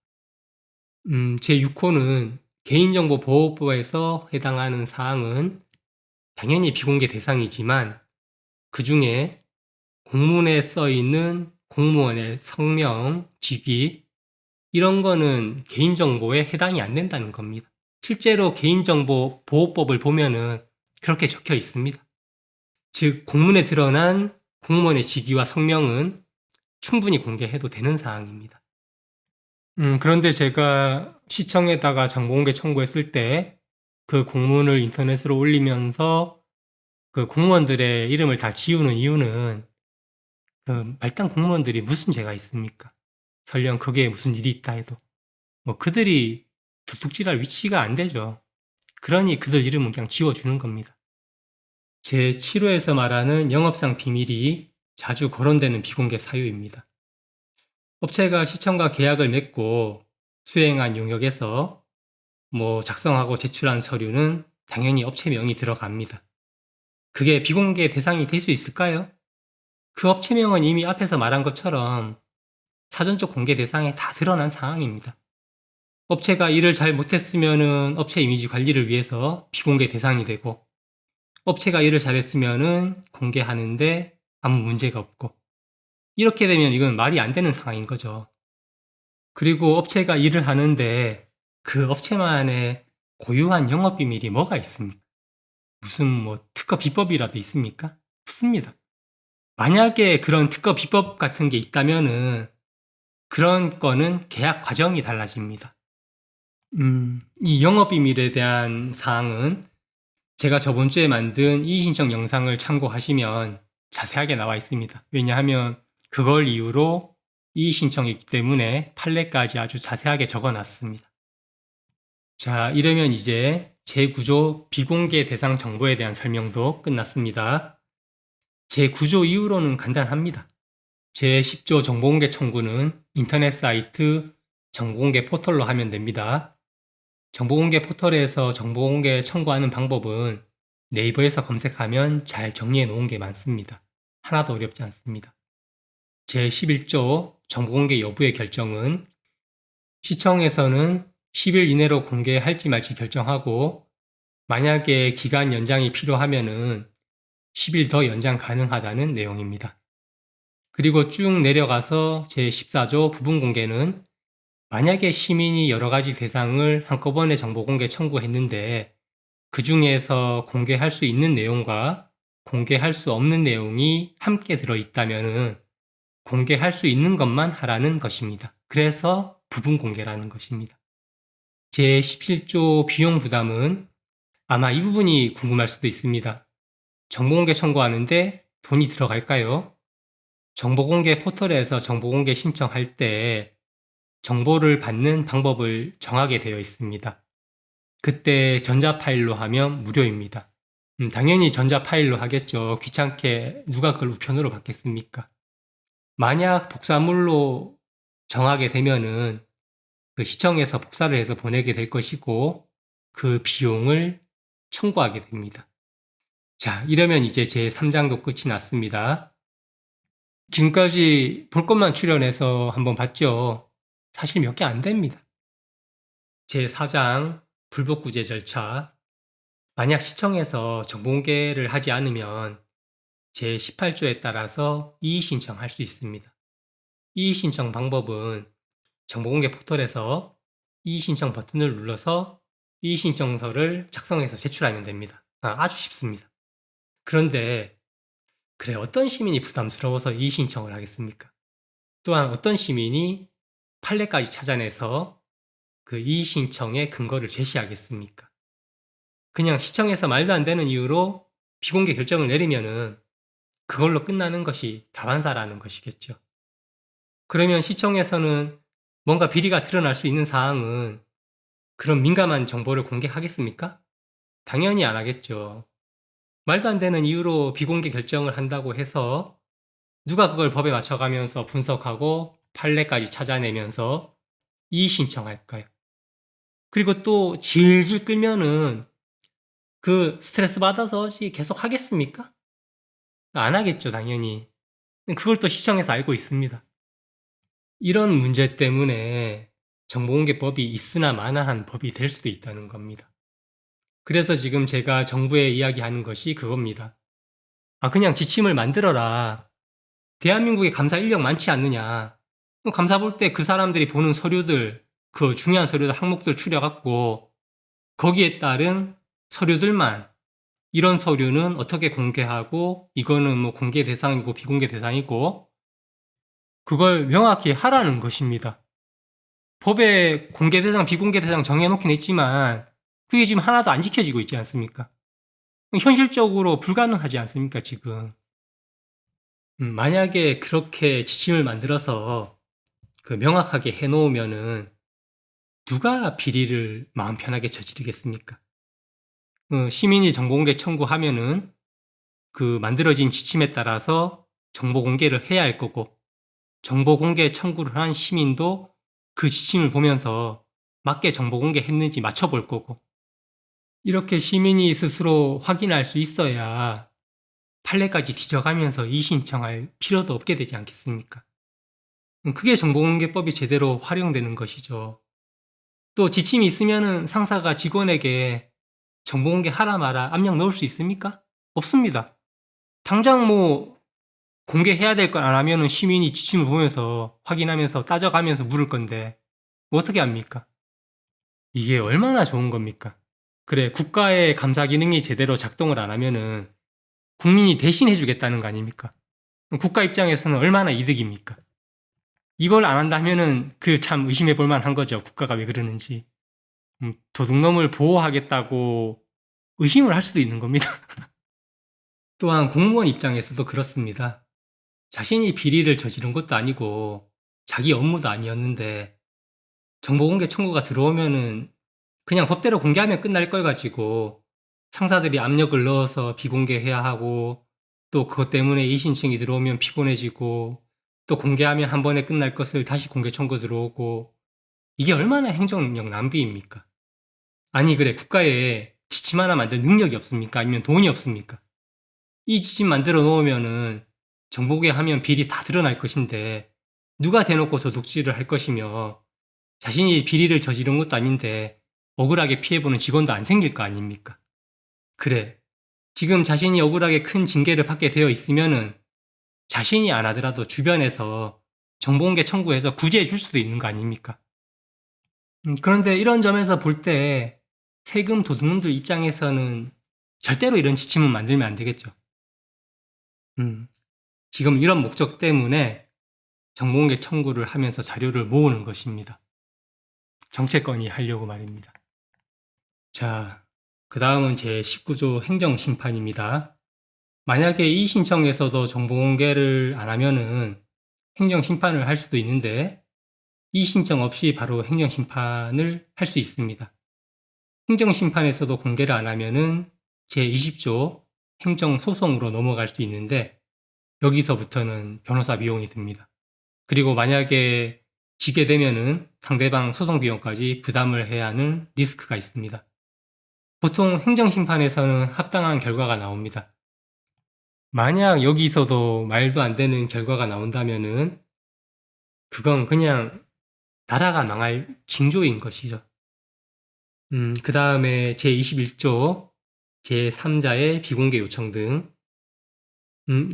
제6호는 개인정보보호법에서 해당하는 사항은 당연히 비공개 대상이지만 그 중에 공문에 써 있는 공무원의 성명, 직위 이런 거는 개인정보에 해당이 안 된다는 겁니다. 실제로 개인정보보호법을 보면은 그렇게 적혀 있습니다. 즉, 공문에 드러난 공무원의 직위와 성명은 충분히 공개해도 되는 사항입니다. 그런데 제가 시청에다가 정보공개 청구했을 때 그 공문을 인터넷으로 올리면서 그 공무원들의 이름을 다 지우는 이유는 그 말단 공무원들이 무슨 죄가 있습니까? 설령 그게 무슨 일이 있다 해도 뭐 그들이 도둑질할 위치가 안 되죠. 그러니 그들 이름은 그냥 지워주는 겁니다. 제7호에서 말하는 영업상 비밀이 자주 거론되는 비공개 사유입니다. 업체가 시청과 계약을 맺고 수행한 용역에서 작성하고 제출한 서류는 당연히 업체명이 들어갑니다. 그게 비공개 대상이 될 수 있을까요? 그 업체명은 이미 앞에서 말한 것처럼 사전적 공개 대상에 다 드러난 상황입니다. 업체가 일을 잘 못했으면은 업체 이미지 관리를 위해서 비공개 대상이 되고, 업체가 일을 잘했으면은 공개하는데 아무 문제가 없고, 이렇게 되면 이건 말이 안 되는 상황인 거죠. 그리고 업체가 일을 하는데 그 업체만의 고유한 영업 비밀이 뭐가 있습니까? 무슨 특허 비법이라도 있습니까? 없습니다. 만약에 그런 특허 비법 같은 게 있다면은 그런 거는 계약 과정이 달라집니다. 이 영업 비밀에 대한 사항은 제가 저번 주에 만든 이의신청 영상을 참고하시면 자세하게 나와 있습니다. 왜냐하면 그걸 이유로 이의신청이기 때문에 판례까지 아주 자세하게 적어놨습니다. 자, 이러면 이제 제9조 비공개 대상 정보에 대한 설명도 끝났습니다. 제9조 이유로는 간단합니다. 제10조 정보공개 청구는 인터넷 사이트 정보공개 포털로 하면 됩니다. 정보공개 포털에서 정보공개 청구하는 방법은 네이버에서 검색하면 잘 정리해 놓은 게 많습니다. 하나도 어렵지 않습니다. 제11조 정보공개 여부의 결정은 시청에서는 10일 이내로 공개할지 말지 결정하고, 만약에 기간 연장이 필요하면은 10일 더 연장 가능하다는 내용입니다. 그리고 쭉 내려가서 제14조 부분공개는 만약에 시민이 여러 가지 대상을 한꺼번에 정보공개 청구했는데 그 중에서 공개할 수 있는 내용과 공개할 수 없는 내용이 함께 들어있다면은 공개할 수 있는 것만 하라는 것입니다. 그래서 부분공개라는 것입니다. 제17조 비용 부담은 아마 이 부분이 궁금할 수도 있습니다. 정보공개 청구하는데 돈이 들어갈까요? 정보공개 포털에서 정보공개 신청할 때 정보를 받는 방법을 정하게 되어 있습니다. 그때 전자파일로 하면 무료입니다. 당연히 전자파일로 하겠죠. 귀찮게 누가 그걸 우편으로 받겠습니까? 만약 복사물로 정하게 되면은 그 시청에서 복사를 해서 보내게 될 것이고 그 비용을 청구하게 됩니다. 자, 이러면 이제 제 3장도 끝이 났습니다. 지금까지 볼 것만 출연해서 한번 봤죠. 사실 몇 개 안 됩니다. 제 4장 불복구제 절차. 만약 시청에서 정보공개를 하지 않으면 제 18조에 따라서 이의신청할 수 있습니다. 이의신청 방법은 정보공개 포털에서 이의신청 버튼을 눌러서 이의신청서를 작성해서 제출하면 됩니다. 아주 쉽습니다. 그런데 그래, 어떤 시민이 부담스러워서 이의신청을 하겠습니까? 또한 어떤 시민이 판례까지 찾아내서 그 이의신청의 근거를 제시하겠습니까? 그냥 시청에서 말도 안 되는 이유로 비공개 결정을 내리면은 그걸로 끝나는 것이 다반사라는 것이겠죠. 그러면 시청에서는 뭔가 비리가 드러날 수 있는 사항은 그런 민감한 정보를 공개하겠습니까? 당연히 안 하겠죠. 말도 안 되는 이유로 비공개 결정을 한다고 해서 누가 그걸 법에 맞춰가면서 분석하고 판례까지 찾아내면서 이의 신청할까요? 그리고 또 질질 끌면은 그 스트레스 받아서 계속 하겠습니까? 안 하겠죠, 당연히. 그걸 또 시청에서 알고 있습니다. 이런 문제 때문에 정보공개법이 있으나 마나한 법이 될 수도 있다는 겁니다. 그래서 지금 제가 정부에 이야기하는 것이 그겁니다. 그냥 지침을 만들어라. 대한민국에 감사 인력 많지 않느냐. 감사 볼 때 그 사람들이 보는 서류들, 그 중요한 서류들 항목들 추려갖고 거기에 따른 서류들만 이런 서류는 어떻게 공개하고 이거는 뭐 공개 대상이고 비공개 대상이고 그걸 명확히 하라는 것입니다. 법에 공개 대상, 비공개 대상 정해놓긴 했지만 그게 지금 하나도 안 지켜지고 있지 않습니까? 현실적으로 불가능하지 않습니까, 지금? 만약에 그렇게 지침을 만들어서 명확하게 해놓으면은 누가 비리를 마음 편하게 저지르겠습니까? 시민이 정보공개 청구하면은 그 만들어진 지침에 따라서 정보 공개를 해야 할 거고 정보 공개 청구를 한 시민도 그 지침을 보면서 맞게 정보 공개했는지 맞춰볼 거고 이렇게 시민이 스스로 확인할 수 있어야 판례까지 뒤져가면서 이의신청할 필요도 없게 되지 않겠습니까? 그게 정보공개법이 제대로 활용되는 것이죠. 또 지침이 있으면은 상사가 직원에게 정보공개 하라 마라 압력 넣을 수 있습니까? 없습니다. 당장 뭐 공개해야 될 걸 안 하면은 시민이 지침을 보면서 확인하면서 따져가면서 물을 건데 뭐 어떻게 합니까? 이게 얼마나 좋은 겁니까? 그래, 국가의 감사 기능이 제대로 작동을 안 하면은 국민이 대신 해주겠다는 거 아닙니까? 그럼 국가 입장에서는 얼마나 이득입니까? 이걸 안 한다면은 그 참 의심해 볼 만한 거죠. 국가가 왜 그러는지. 도둑놈을 보호하겠다고 의심을 할 수도 있는 겁니다. 또한 공무원 입장에서도 그렇습니다. 자신이 비리를 저지른 것도 아니고 자기 업무도 아니었는데 정보공개 청구가 들어오면은 그냥 법대로 공개하면 끝날 걸 가지고 상사들이 압력을 넣어서 비공개해야 하고 또 그것 때문에 이의신청이 들어오면 피곤해지고 또 공개하면 한 번에 끝날 것을 다시 공개 청구 들어오고 이게 얼마나 행정력 낭비입니까? 아니 그래 국가에 지침 하나 만들 능력이 없습니까? 아니면 돈이 없습니까? 이 지침 만들어 놓으면은 정보공개하면 비리 다 드러날 것인데 누가 대놓고 도둑질을 할 것이며 자신이 비리를 저지른 것도 아닌데 억울하게 피해보는 직원도 안 생길 거 아닙니까? 그래, 지금 자신이 억울하게 큰 징계를 받게 되어 있으면은 자신이 안 하더라도 주변에서 정보공개 청구해서 구제해 줄 수도 있는 거 아닙니까? 그런데 이런 점에서 볼 때 세금 도둑놈들 입장에서는 절대로 이런 지침은 만들면 안 되겠죠. 지금 이런 목적 때문에 정보공개 청구를 하면서 자료를 모으는 것입니다. 정책 건의하려고 말입니다. 자, 그 다음은 제19조 행정심판입니다. 만약에 이 신청에서도 정보공개를 안 하면은 행정심판을 할 수도 있는데 이 신청 없이 바로 행정심판을 할 수 있습니다. 행정심판에서도 공개를 안 하면은 제20조 행정소송으로 넘어갈 수 있는데 여기서부터는 변호사 비용이 듭니다. 그리고 만약에 지게 되면은 상대방 소송 비용까지 부담을 해야 하는 리스크가 있습니다. 보통 행정심판에서는 합당한 결과가 나옵니다. 만약 여기서도 말도 안 되는 결과가 나온다면은 그건 그냥 나라가 망할 징조인 것이죠. 그 다음에 제21조 제3자의 비공개 요청 등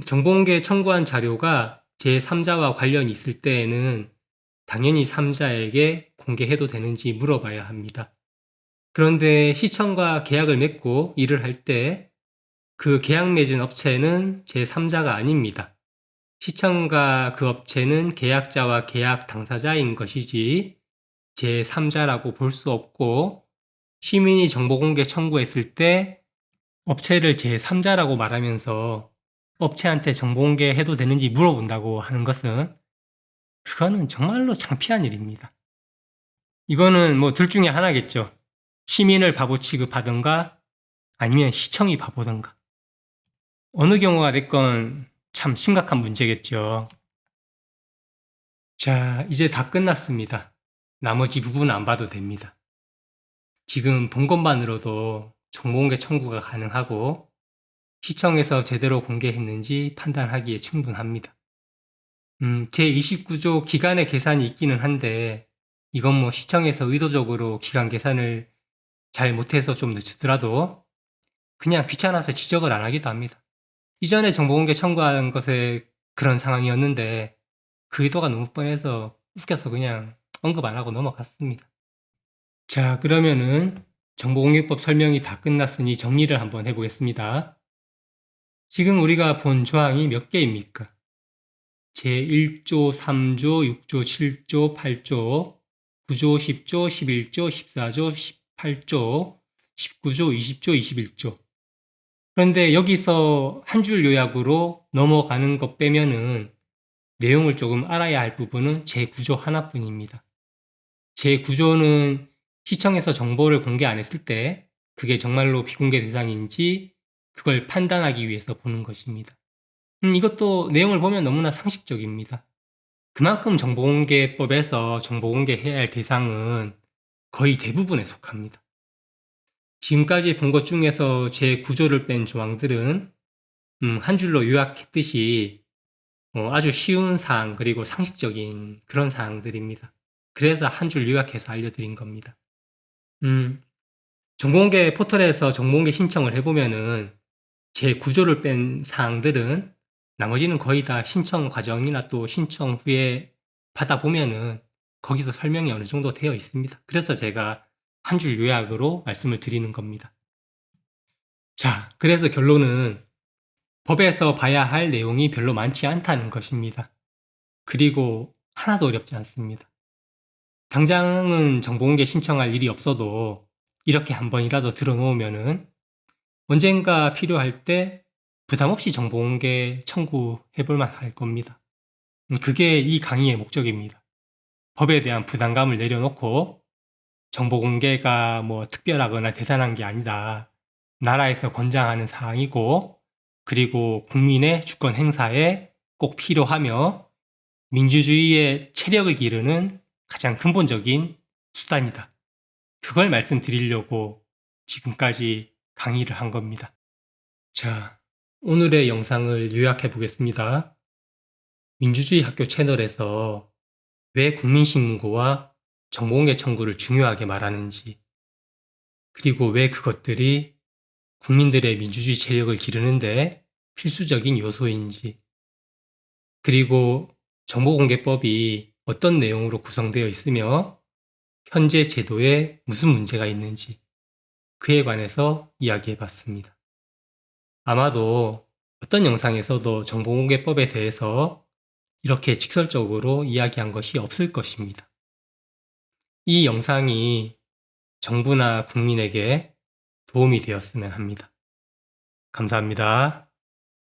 정보공개 청구한 자료가 제3자와 관련이 있을 때에는 당연히 3자에게 공개해도 되는지 물어봐야 합니다. 그런데 시청과 계약을 맺고 일을 할 때 그 계약 맺은 업체는 제3자가 아닙니다. 시청과 그 업체는 계약자와 계약 당사자인 것이지 제3자라고 볼 수 없고 시민이 정보공개 청구했을 때 업체를 제3자라고 말하면서 업체한테 정보공개 해도 되는지 물어본다고 하는 것은 그거는 정말로 창피한 일입니다. 이거는 뭐 둘 중에 하나겠죠. 시민을 바보 취급하던가 아니면 시청이 바보던가. 어느 경우가 됐건 참 심각한 문제겠죠. 자, 이제 다 끝났습니다. 나머지 부분은 안 봐도 됩니다. 지금 본 것만으로도 정보공개 청구가 가능하고 시청에서 제대로 공개했는지 판단하기에 충분합니다. 제29조 기간의 계산이 있기는 한데 이건 뭐 시청에서 의도적으로 기간 계산을 잘 못해서 좀 늦추더라도 그냥 귀찮아서 지적을 안 하기도 합니다. 이전에 정보공개 청구한 것에 그런 상황이었는데 그 의도가 너무 뻔해서 웃겨서 그냥 언급 안 하고 넘어갔습니다. 자, 그러면은 정보공개법 설명이 다 끝났으니 정리를 한번 해보겠습니다. 지금 우리가 본 조항이 몇 개입니까? 제1조, 3조, 6조, 7조, 8조, 9조, 10조, 11조, 14조, 18조, 19조, 20조, 21조. 그런데 여기서 한 줄 요약으로 넘어가는 것 빼면은 내용을 조금 알아야 할 부분은 제9조 하나뿐입니다. 제9조는 시청에서 정보를 공개 안 했을 때 그게 정말로 비공개 대상인지 그걸 판단하기 위해서 보는 것입니다. 이것도 내용을 보면 너무나 상식적입니다. 그만큼 정보공개법에서 정보공개해야 할 대상은 거의 대부분에 속합니다. 지금까지 본 것 중에서 제9조를 뺀 조항들은 한 줄로 요약했듯이 아주 쉬운 사항 그리고 상식적인 그런 사항들입니다. 그래서 한 줄 요약해서 알려드린 겁니다. 정보공개 포털에서 정보공개 신청을 해보면은 제9조를 뺀 사항들은 나머지는 거의 다 신청 과정이나 또 신청 후에 받아보면은 거기서 설명이 어느 정도 되어 있습니다. 그래서 제가 한 줄 요약으로 말씀을 드리는 겁니다. 자, 그래서 결론은 법에서 봐야 할 내용이 별로 많지 않다는 것입니다. 그리고 하나도 어렵지 않습니다. 당장은 정보공개 신청할 일이 없어도 이렇게 한 번이라도 들어놓으면은 언젠가 필요할 때 부담 없이 정보공개 청구해볼 만할 겁니다. 그게 이 강의의 목적입니다. 법에 대한 부담감을 내려놓고 정보공개가 뭐 특별하거나 대단한 게 아니다. 나라에서 권장하는 사항이고 그리고 국민의 주권 행사에 꼭 필요하며 민주주의의 체력을 기르는 가장 근본적인 수단이다. 그걸 말씀드리려고 지금까지 강의를 한 겁니다. 자, 오늘의 영상을 요약해 보겠습니다. 민주주의 학교 채널에서 왜 국민신고와 정보공개 청구를 중요하게 말하는지, 그리고 왜 그것들이 국민들의 민주주의 체력을 기르는데 필수적인 요소인지, 그리고 정보공개법이 어떤 내용으로 구성되어 있으며 현재 제도에 무슨 문제가 있는지 그에 관해서 이야기해 봤습니다. 아마도 어떤 영상에서도 정보공개법에 대해서 이렇게 직설적으로 이야기한 것이 없을 것입니다. 이 영상이 정부나 국민에게 도움이 되었으면 합니다. 감사합니다.